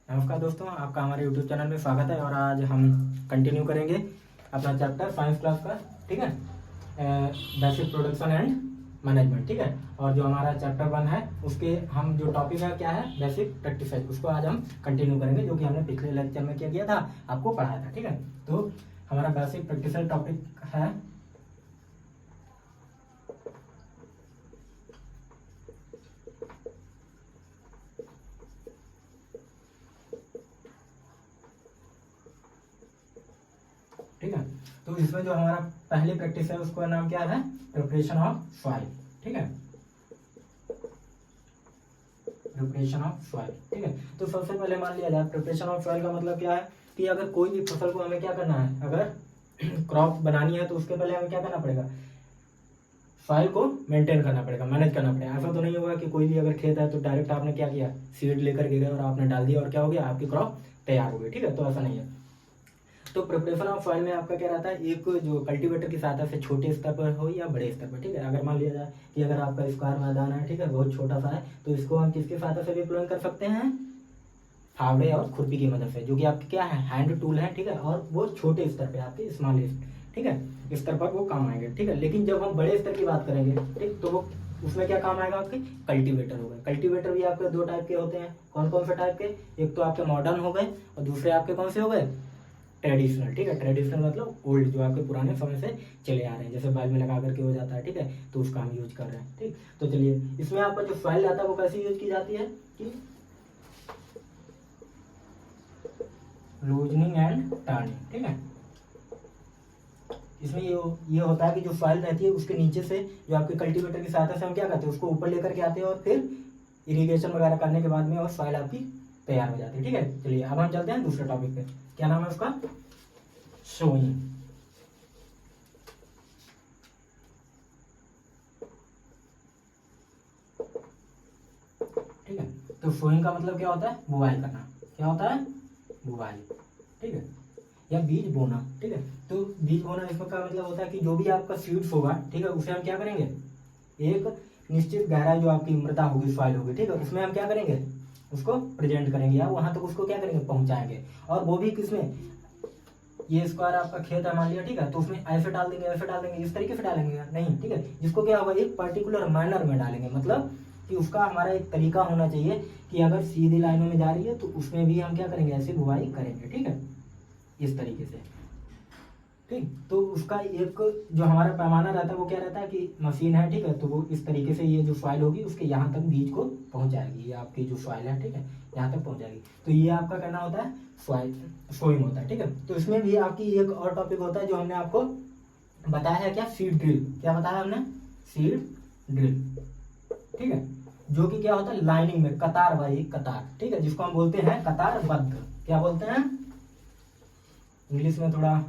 नमस्कार दोस्तों, आपका हमारे YouTube चैनल में स्वागत है। और आज हम कंटिन्यू करेंगे अपना चैप्टर साइंस क्लास का, ठीक है, बेसिक प्रोडक्शन एंड मैनेजमेंट, ठीक है। और जो हमारा चैप्टर 1 है उसके हम जो टॉपिक है क्या है, बेसिक प्रैक्टिस, उसको आज हम कंटिन्यू करेंगे, जो कि हमने पिछले लेक्चर में क्या किया था, आपको पढ़ाया था, ठीक है। तो हमारा बेसिक प्रैक्टिस टॉपिक है ठीक है। तो इसमें जो हमारा पहली प्रैक्टिस है उसका नाम क्या है, प्रिपरेशन ऑफ सॉइल, ठीक है, प्रिपरेशन ऑफ सॉइल, ठीक है। तो सबसे पहले मान लिया जाए प्रिपरेशन ऑफ सॉइल का मतलब क्या है कि अगर कोई भी फसल को हमें क्या करना है, अगर क्रॉप बनानी है तो उसके पहले हमें क्या करना पड़ेगा, सॉइल को मेंटेन करना पड़ेगा, मैनेज करना पड़ेगा। ऐसा तो नहीं होगा कि कोई भी अगर खेत है तो डायरेक्ट आपने क्या किया, सीड लेकर के गए और आपने डाल दिया और क्या हो गया, आपकी क्रॉप तैयार हो गई, ठीक है। तो ऐसा नहीं है। तो प्रिपरेशन ऑफ सॉइल में आपका क्या रहता है, एक जो कल्टीवेटर की सहायता से छोटे स्तर पर हो या बड़े स्तर पर, ठीक है। अगर मान लिया जाए कि अगर आपका स्क्वायर मैदान है, ठीक है, बहुत छोटा सा है, तो इसको हम किसकी सहायता से भी प्लान कर सकते हैं, फावड़े और खुरपी की मदद से, जो कि आपके क्या है, हैंड टूल है, ठीक है। और वो छोटे स्तर पे आपके स्मॉल, ठीक है, स्तर पर वो काम आएंगे, ठीक है। लेकिन जब हम बड़े स्तर की बात करेंगे, ठीक, तो वो उसमें क्या काम आएगा, आपके कल्टीवेटर हो गए। कल्टीवेटर भी आपके दो टाइप के होते हैं। कौन कौन से टाइप के, एक तो आपके मॉडर्न हो गए और दूसरे आपके कौन से हो गए, ट्रेडिशनल, ठीक है। ट्रेडिशनल मतलब ओल्ड, जो आपके पुराने समय से चले आ रहे हैं, जैसे बैल में लगा करके हो जाता है, ठीक है, तो उसका हम यूज कर रहे हैं, ठीक। तो चलिए, इसमें आपका जो सॉइल आता है वो कैसे यूज की जाती है कि लूजनिंग एंड टर्निंग, ठीक है। इसमें ये होता है कि जो सॉइल रहती है उसके नीचे से जो आपके कल्टीवेटर की सहायता से हम क्या करते हैं, उसको ऊपर लेकर के आते हैं और फिर इरिगेशन वगैरह करने के बाद में और सॉइल आपकी तैयार हो जाती है, ठीक है। चलिए अब हम चलते हैं दूसरे टॉपिक पे। क्या नाम है उसका, सोइंग, ठीक है। तो सोइंग का मतलब क्या होता है, बुवाई करना। क्या होता है, बुवाई, ठीक है, या बीज बोना, ठीक है। तो बीज बोना इसमें का मतलब होता है कि जो भी आपका सीड्स होगा, ठीक है, उसे हम क्या करेंगे, एक निश्चित गहराई जो आपकी मृदा होगी, सॉइल होगी, ठीक है, उसमें हम क्या करेंगे, उसको प्रेजेंट करेंगे या वहां तक उसको क्या करेंगे, पहुंचाएंगे। और वो भी किसमें, ये स्क्वायर आपका खेत है मान लिया, ठीक है, तो उसमें ऐसे डाल देंगे, ऐसे डाल देंगे, इस तरीके से डालेंगे नहीं, ठीक है। जिसको क्या होगा, एक पर्टिकुलर मैनर में डालेंगे, मतलब कि उसका हमारा एक तरीका होना चाहिए कि अगर सीधी लाइनों में जा रही है तो उसमें भी हम क्या करेंगे, ऐसे बुवाई करेंगे, ठीक है, इस तरीके से, ठीक। तो उसका एक जो हमारा पैमाना रहता है वो क्या रहता है कि मशीन है, ठीक है, तो वो इस तरीके से ये जो सॉइल होगी उसके यहाँ तक बीज को पहुंचाएगी, ये आपकी जो सॉइल है, ठीक है, यहाँ तक पहुंचाएगी। तो ये आपका कहना होता है सॉइल सोइंग होता है, ठीक है। तो इसमें भी आपकी एक और टॉपिक होता है जो हमने आपको बताया है, क्या, सीड ड्रिल। क्या बताया हमने, सीड ड्रिल, ठीक है, जो कि क्या होता है, लाइनिंग में कतार बाई कतार, ठीक है, जिसको हम बोलते हैं कतारबद्ध। क्या बोलते हैं, इंग्लिश में थोड़ा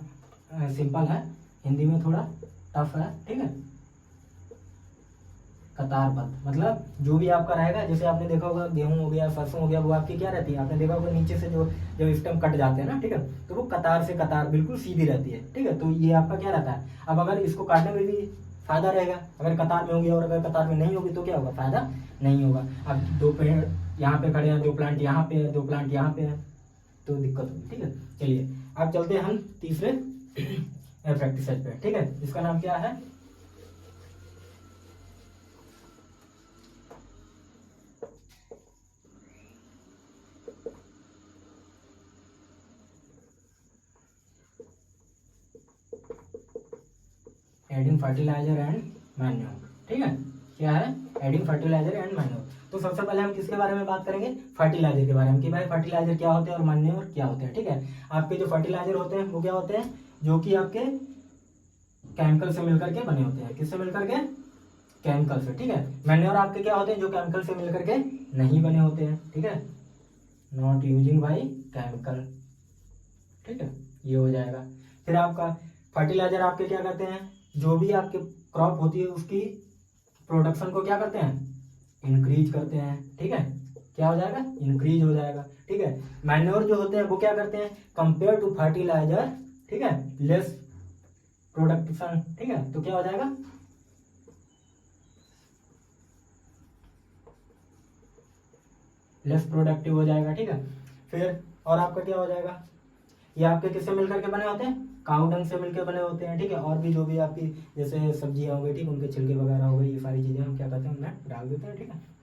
सिंपल है, हिंदी में थोड़ा टफ है, ठीक है। कतारबद्ध मतलब जो भी आपका रहेगा, जैसे आपने देखा होगा गेहूं हो गया, सरसों हो गया, वो आपकी क्या रहती है, आपने देखा होगा नीचे से जो जब स्टेम कट जाते हैं ना, ठीक है, तो वो कतार से कतार बिल्कुल सीधी रहती है, ठीक है। तो ये आपका क्या रहता है, अब अगर इसको काटने में भी फायदा रहेगा, अगर कतार में होगी और अगर कतार में नहीं होगी तो क्या होगा, फायदा नहीं होगा। अब दो पेड़ यहाँ पे खड़े हैं, दो प्लांट यहाँ पे है, दो प्लांट यहाँ पे है, तो दिक्कत होगी, ठीक है। चलिए अब चलते हैं हम तीसरे प्रैक्टिस पे, ठीक है, इसका नाम क्या है, एडिंग फर्टिलाइजर एंड मैन्योर, ठीक है। क्या है, एडिंग फर्टिलाइजर एंड मैन्योर। तो सबसे पहले हम किसके बारे में बात करेंगे, फर्टिलाइजर के बारे में, कि भाई फर्टिलाइजर क्या होते हैं और मैन्योर क्या होते हैं, ठीक है। आपके जो फर्टिलाइजर होते हैं वो क्या होते हैं, जो कि आपके केमिकल से मिलकर के बने होते हैं। किससे मिलकर के, केमिकल से, ठीक है। मैन्योर आपके क्या होते हैं, जो केमिकल से मिलकर के नहीं बने होते हैं, ठीक है, नॉट यूजिंग बाई केमिकल, ठीक है, ये हो जाएगा। फिर आपका फर्टिलाइजर आपके क्या करते हैं, जो भी आपके क्रॉप होती है उसकी प्रोडक्शन को क्या करते हैं, इंक्रीज करते हैं, ठीक है, क्या हो जाएगा, इंक्रीज हो जाएगा, ठीक है। मैन्योर जो होते हैं वो क्या करते हैं, कंपेयर टू फर्टिलाइजर, ठीक है, लेस प्रोडक्शन, ठीक है, तो क्या हो जाएगा, लेस प्रोडक्टिव हो जाएगा, ठीक है। फिर और आपका क्या हो जाएगा, ये आपके किससे मिलकर के बने होते हैं, काऊ डंग से मिलकर बने होते हैं, ठीक है। और भी जो भी आपकी जैसे सब्जियां हो गई, ठीक, उनके छिलके वगैरह हो गई, ये सारी चीजें हम क्या करते हैं, उनमें डाल देते हैं, ठीक है।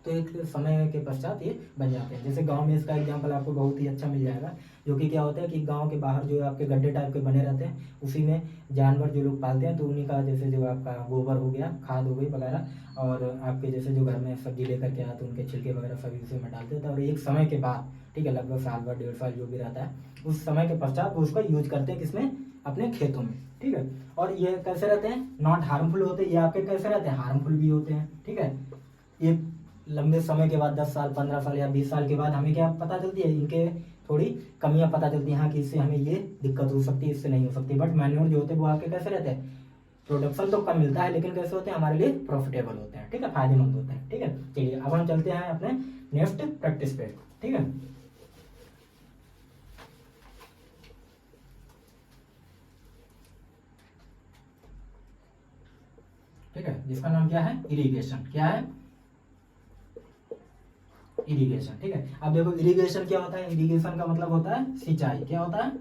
तो एक समय के पश्चात ये बन जाते हैं। जैसे गांव में इसका एग्जांपल आपको बहुत ही अच्छा मिल जाएगा, जो कि क्या होता है कि गांव के बाहर जो आपके गड्ढे टाइप के बने रहते हैं, उसी में जानवर जो लोग पालते हैं, तो उन्हीं का जैसे जो आपका गोबर हो गया, खाद हो गई वगैरह, और आपके जैसे जो घर में सब्जी लेकर के आए तो उनके छिलके वगैरह सभी उसी में डालते थे। और एक समय के बाद, ठीक है, लगभग साल भर 1.5 साल जो भी रहता है, उस समय के पश्चात वो उसका यूज करते हैं किसमें, अपने खेतों में, ठीक है। और ये कैसे रहते हैं, नॉट हार्मफुल होते हैं, ये आपके कैसे रहते हैं, हार्मफुल भी होते हैं, ठीक है। ये लंबे समय के बाद 10 साल 15 साल या 20 साल के बाद हमें क्या पता चलती है, इनके थोड़ी कमियां पता चलती हैं, हाँ कि इससे हमें ये दिक्कत हो सकती है, इससे नहीं हो सकती। बट मैन्योर जो होते हैं वो आपके कैसे रहते हैं, प्रोडक्शन तो कम मिलता है लेकिन कैसे होते हैं, हमारे लिए प्रॉफिटेबल होते हैं, ठीक है, फायदेमंद होते हैं, ठीक है। चलिए अब हम चलते हैं अपने नेक्स्ट प्रैक्टिस पे, ठीक है। ठीक है, जिसका नाम क्या है, इरिगेशन। क्या है, इरिगेशन, ठीक है। अब देखो इरिगेशन क्या होता है, इरिगेशन का मतलब होता है सिंचाई। क्या होता है,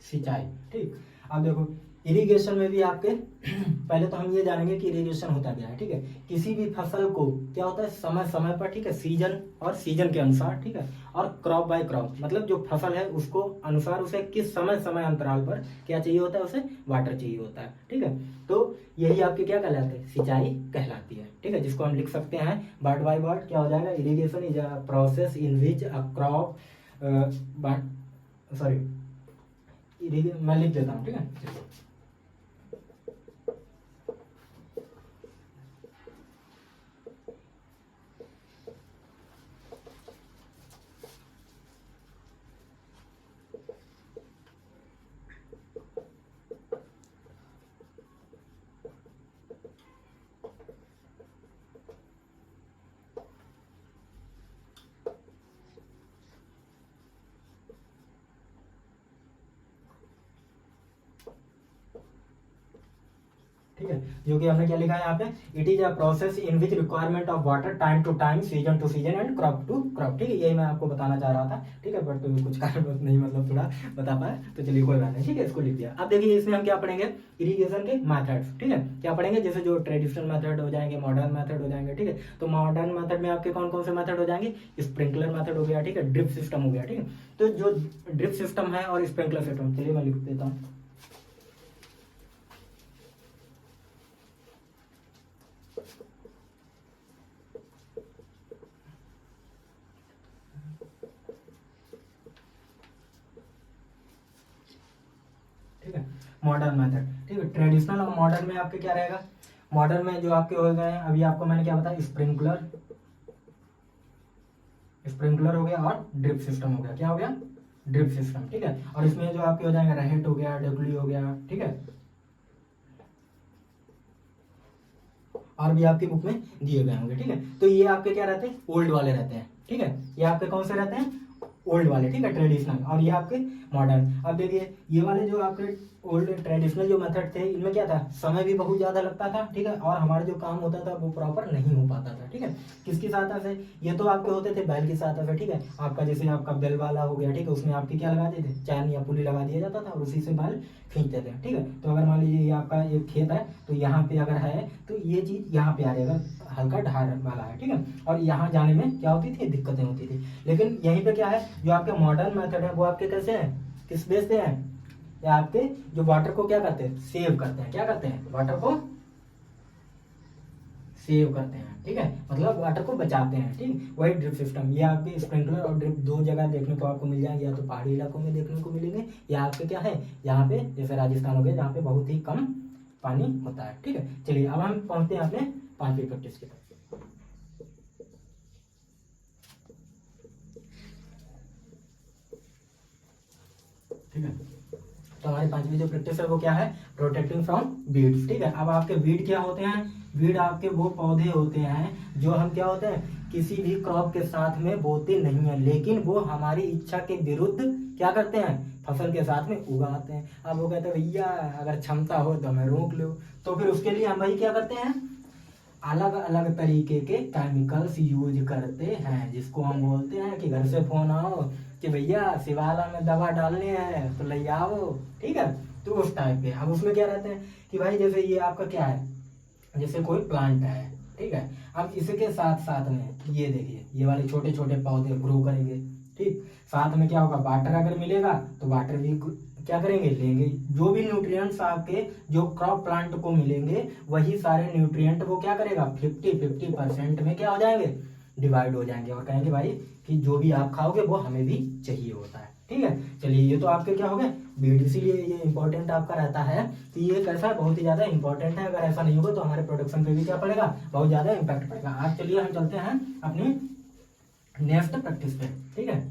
सिंचाई, ठीक। अब देखो इरिगेशन में भी आपके पहले तो हम ये जानेंगे कि इरिगेशन होता क्या है, ठीक है। किसी भी फसल को क्या होता है, समय समय पर, ठीक है, सीजन और सीजन के अनुसार, ठीक है, और क्रॉप बाय क्रॉप, मतलब जो फसल है उसको अनुसार उसे किस समय समय अंतराल पर क्या चाहिए होता है, उसे वाटर चाहिए होता है, ठीक है। तो यही आपके क्या कहलाते हैं, सिंचाई कहलाती है, ठीक है, जिसको हम लिख सकते हैं वर्ड बाय वर्ड, क्या हो जाएगा, irrigation is a process in which a crop, sorry मैं लिख देता हूँ, ठीक है। ठीक है, जो कि हमने क्या लिखा है यहाँ पे, it is a process in which requirement of water time to time, season to season and crop to crop, ठीक है, यही मैं आपको बताना चाह रहा था, ठीक है। बट कुछ कारणवश नहीं मतलब थोड़ा बता पाया, तो चलिए कोई बात नहीं, ठीक है, इसको लिख दिया। अब देखिए इसमें हम क्या पढ़ेंगे, इरिगेशन के मेथड्स, ठीक है, क्या पढ़ेंगे, जैसे जो ट्रेडिशनल मेथड हो जाएंगे, मॉडर्न मेथड हो जाएंगे, ठीक है। तो मॉडर्न मेथड में आपके कौन कौन से मेथड हो जाएंगे, स्प्रिंकलर मेथड हो गया, ठीक है, ड्रिप सिस्टम हो गया, ठीक है। तो जो ड्रिप सिस्टम है और स्प्रिंकलर सिस्टम, चलिए मैं लिख देता हूँ। ठीक है, मॉडर्न मेथड, ठीक है, ट्रेडिशनल और मॉडर्न में आपके क्या रहेगा, मॉडर्न में जो आपके हो गए हैं, अभी आपको मैंने क्या बताया, स्प्रिंकलर, स्प्रिंकलर हो गया और ड्रिप सिस्टम हो गया, क्या हो गया, ड्रिप सिस्टम, ठीक है। और इसमें जो आपके हो जाएंगे रहेट हो गया, डब्ल्यू हो गया, ठीक है, और भी आपकी बुक में दिए गए होंगे, ठीक है। तो ये आपके क्या रहते हैं, ओल्ड वाले रहते हैं, ठीक है, ये आपके कौन से रहते हैं, ओल्ड वाले, ठीक है, ट्रेडिशनल, और ये आपके मॉडर्न। अब देखिए ये वाले जो आपके ओल्ड ट्रेडिशनल जो मेथड थे, इनमें क्या था, समय भी बहुत ज्यादा लगता था, ठीक है, और हमारा जो काम होता था वो प्रॉपर नहीं हो पाता था, ठीक है। किसकी सहायता से, ये तो आपके होते थे बैल की सहायता से, ठीक है, आपका जैसे आपका बैल वाला हो गया, ठीक है, उसमें आपके क्या लगा देते थे, चैन या पुली लगा दिया जाता था और उसी से बैल खींचते थे, ठीक है। तो अगर मान लीजिए ये आपका एक खेत है, तो यहाँ पे अगर है तो ये चीज यहाँ पे आ रही है, अगर हल्का ढाल वाला है, ठीक है, और यहाँ जाने में क्या होती थी, दिक्कतें होती थी। लेकिन यहीं पे क्या है, जो आपके मॉडर्न मेथड है वो आपके कैसे हैं, किस बेस पे हैं, या आपके जो वाटर को क्या करते हैं, सेव करते हैं, क्या करते हैं, वाटर को सेव करते हैं, ठीक है, मतलब वाटर को बचाते हैं, ठीक। वही ड्रिप सिस्टम, ये आपके स्प्रिंकलर और ड्रिप दो जगह देखने को आपको मिल जाएंगे, या तो पहाड़ी इलाकों में देखने को मिलेंगे, या आपके क्या है, यहाँ पे जैसे राजस्थान हो गया जहाँ पे बहुत ही कम पानी होता है, ठीक है। चलिए अब हम पहुंचते हैं अपने 5वीं प्रैक्टिस की तरफ, ठीक है। तो हमारी 5वीं जो प्रैक्टिस है वो क्या है, प्रोटेक्टिंग फ्रॉम वीड्स, ठीक है। अब आपके वीड क्या होते हैं, वीड आपके वो पौधे होते हैं जो हम क्या होते हैं, किसी भी क्रॉप के साथ में बोते नहीं है, लेकिन वो हमारी इच्छा के विरुद्ध क्या करते हैं, फसल के साथ में उगाते हैं। अब वो कहते हैं भैया अगर क्षमता हो तो हमें रोक लो, तो फिर उसके लिए हम भाई क्या करते हैं, अलग अलग तरीके के केमिकल्स यूज करते हैं, जिसको हम बोलते हैं कि घर से फोन आओ कि भैया शिवाला में दवा डालने हैं तो ले आओ, ठीक है। तो उस टाइप के। अब उसमें क्या रहते हैं कि भाई जैसे ये आपका क्या है, जैसे कोई प्लांट है, ठीक है। अब इसके साथ साथ में ये देखिए ये वाले छोटे छोटे पौधे ग्रो करेंगे, ठीक। साथ में क्या होगा, वाटर अगर मिलेगा तो वाटर भी क्या करेंगे, लेंगे। जो भी न्यूट्रिएंट्स आपके जो क्रॉप प्लांट को मिलेंगे वही सारे न्यूट्रिएंट वो क्या करेगा 50-50% में क्या हो जाएंगे, डिवाइड हो जाएंगे, और कहेंगे भाई कि जो भी आप खाओगे वो हमें भी चाहिए होता है, ठीक है। चलिए ये तो आपके क्या हो गए बीड, इसीलिए ये इंपॉर्टेंट आपका रहता है कि ये कैसा है, बहुत ही ज्यादा इंपॉर्टेंट है। अगर ऐसा नहीं होगा तो हमारे प्रोडक्शन पे भी क्या पड़ेगा, बहुत ज्यादा इम्पैक्ट पड़ेगा। आज चलिए हम चलते हैं अपनी नेक्स्ट प्रैक्टिस पे, ठीक है।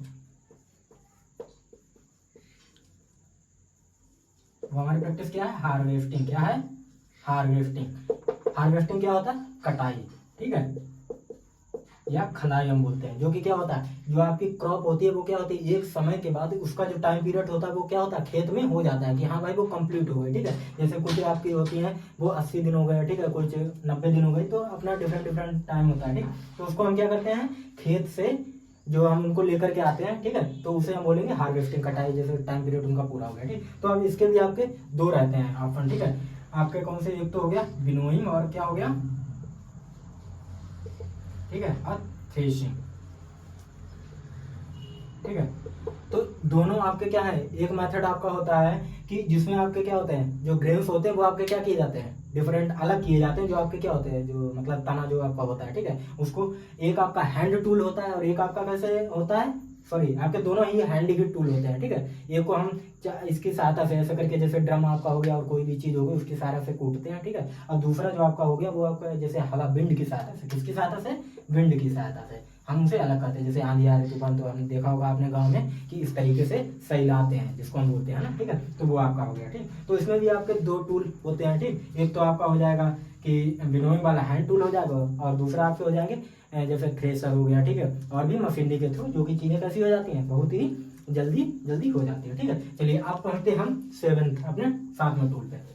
वो हमारी प्रैक्टिस क्या है, हार्वेस्टिंग। क्या है, हार्वेस्टिंग। हार्वेस्टिंग क्या होता है, कटाई, ठीक है, या खनाई हम बोलते हैं। जो कि क्या होता है, जो आपकी क्रॉप होती है वो क्या होती है, एक समय के बाद उसका जो टाइम पीरियड होता है वो क्या होता है, खेत में हो जाता है कि हाँ भाई वो कंप्लीट हो गई, ठीक है। जैसे कुछ आपकी होती है वो 80 दिन हो गए, ठीक है, कुछ 90 दिन हो गई, तो अपना डिफरेंट डिफरेंट टाइम होता है, ठीक। तो उसको हम क्या करते हैं, खेत से जो हम उनको लेकर के आते हैं, ठीक है, तो उसे हम बोलेंगे हार्वेस्टिंग, कटाई, जैसे टाइम पीरियड उनका पूरा हो गया, ठीक। तो अब इसके भी आपके दो रहते हैं ऑप्शन, ठीक है। आपके कौन से, एक तो हो गया विनोइंग और क्या हो गया, ठीक है, और थ्रेशिंग, ठीक है। तो दोनों आपके क्या है, एक मेथड आपका होता है कि जिसमें आपके क्या होते हैं, जो ग्रेन्स होते हैं वो आपके क्या किए जाते हैं, डिफरेंट अलग किए जाते हैं। जो आपके क्या होते हैं, जो मतलब तना जो आपका होता है, ठीक है, उसको एक आपका हैंड टूल होता है और एक आपका कैसे होता है, सॉरी आपके दोनों ही हैंड के टूल होते हैं, ठीक है। एक को हम इसकी सहायता से ऐसे करके, जैसे ड्रम आपका हो गया और कोई भी चीज होगी उसकी सहायता से कूटते हैं, ठीक है। और दूसरा जो आपका हो गया वो आपका जैसे हवा, विंड की सहायता से। किसकी सहायता से, विंड की सहायता से हम उसे अलग करते हैं। जैसे आंधी आ रही, तूफान, तो हमने देखा होगा आपने गांव में कि इस तरीके से सैलाते हैं, जिसको हम बोलते हैं ना, ठीक है। तो वो आपका हो गया, ठीक। तो इसमें भी आपके दो टूल होते हैं, ठीक। एक तो आपका हो जाएगा कि विनोइंग वाला हैंड टूल हो जाएगा, और दूसरा आपके हो जाएंगे जैसे थ्रेसर हो गया, ठीक है, और भी मशीनरी के थ्रू, जो कि चीजें कैसी हो जाती हैं, बहुत ही जल्दी जल्दी हो जाती है, ठीक है। चलिए अब पढ़ते हैं हम 7th अपने 7वें टूल पे।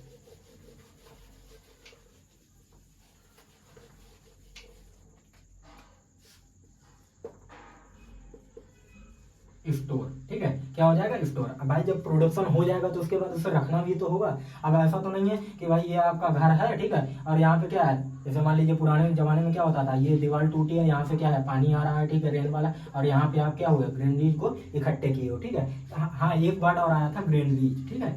स्टोर, ठीक है, क्या हो जाएगा, स्टोर। अब भाई जब प्रोडक्शन हो जाएगा तो उसके बाद उसे रखना भी तो होगा। अब ऐसा तो नहीं है कि भाई ये आपका घर है, ठीक है, और यहाँ पे क्या है, जैसे मान लीजिए पुराने जमाने में क्या होता था, ये दीवार टूटी है, यहाँ से क्या है पानी आ रहा है, ठीक है, रेन वाला, और यहाँ पे आप क्या हुआ, ग्रेनरीज को इकट्ठे किए हो, ठीक है। हाँ एक बार और आया था ग्रेनरीज, ठीक है,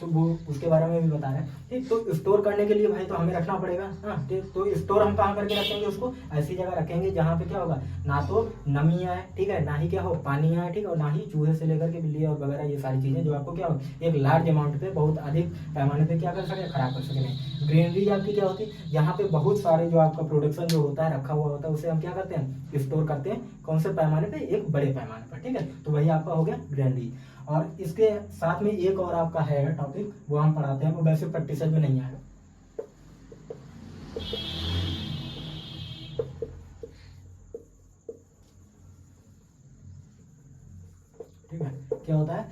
तो वो उसके बारे में भी बता रहे हैं, ठीक। तो स्टोर करने के लिए भाई तो हमें रखना पड़ेगा, हाँ, ठीक। तो स्टोर हम कहाँ करके रखेंगे, उसको ऐसी जगह रखेंगे जहाँ पे क्या होगा, ना तो नमी आए, ठीक है, ना ही क्या हो पानी आए, ठीक है, और ना ही चूहे से लेकर के बिल्ली और वगैरह ये सारी चीजें जो आपको क्या हो एक लार्ज अमाउंट पे, बहुत अधिक पैमाने पे क्या कर सके, खराब कर सके नहीं। ग्रेनरी आपकी क्या होती है, यहाँ पे बहुत सारे जो आपका प्रोडक्शन जो होता है रखा हुआ होता है, उसे हम क्या करते हैं, स्टोर करते हैं। कौन से पैमाने पे, एक बड़े पैमाने पर, ठीक है। तो वही आपका हो गया ग्रेनरी। और इसके साथ में एक और आपका है टॉपिक, वो हम पढ़ाते हैं, वो वैसे प्रैक्टिस में नहीं आएगा, ठीक है। क्या होता है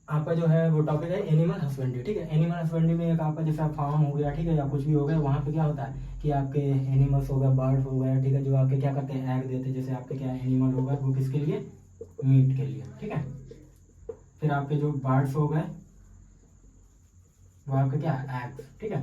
आपका जो है वो टॉपिक है एनिमल हस्बेंड्री, ठीक है। एनिमल हस्बेंड्री में एक आपका जैसा फार्म हो गया, ठीक है, या कुछ भी हो गया, वहाँ पे क्या होता है कि आपके एनिमल्स हो गए, बर्ड हो गए, ठीक है, जो आपके क्या करते हैं, एग देते हैं। जैसे आपके क्या एनिमल हो गए वो किसके लिए, मीट के लिए, ठीक है। फिर आपके जो बर्ड्स हो गए वो आपके क्या है, एग्स, ठीक है,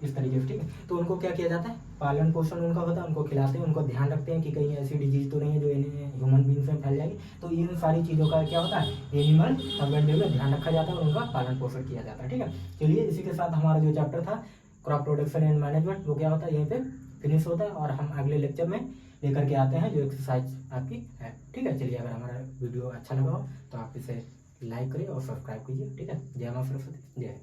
इस तरीके से, ठीक है। तो उनको क्या किया जाता है, पालन पोषण उनका होता है, उनको खिलाते हैं, उनको ध्यान रखते हैं कि कहीं ऐसी डिजीज तो नहीं है जो ह्यूमन बींग्स में फैल जाएगी। तो इन सारी चीज़ों का क्या होता है, एनिमल हस्बेंड्री में ध्यान रखा जाता है और उनका पालन पोषण किया जाता है, ठीक है। चलिए इसी के साथ हमारा जो चैप्टर था क्रॉप प्रोडक्शन एंड मैनेजमेंट वो क्या होता है, यहीं पे फिनिश होता है, और हम अगले लेक्चर में लेकर के आते हैं जो एक्सरसाइज आपकी है, ठीक है। चलिए अगर हमारा वीडियो अच्छा लगा हो तो आप इसे लाइक करिए और सब्सक्राइब कीजिए, ठीक है। जय मां सरस्वती, जय।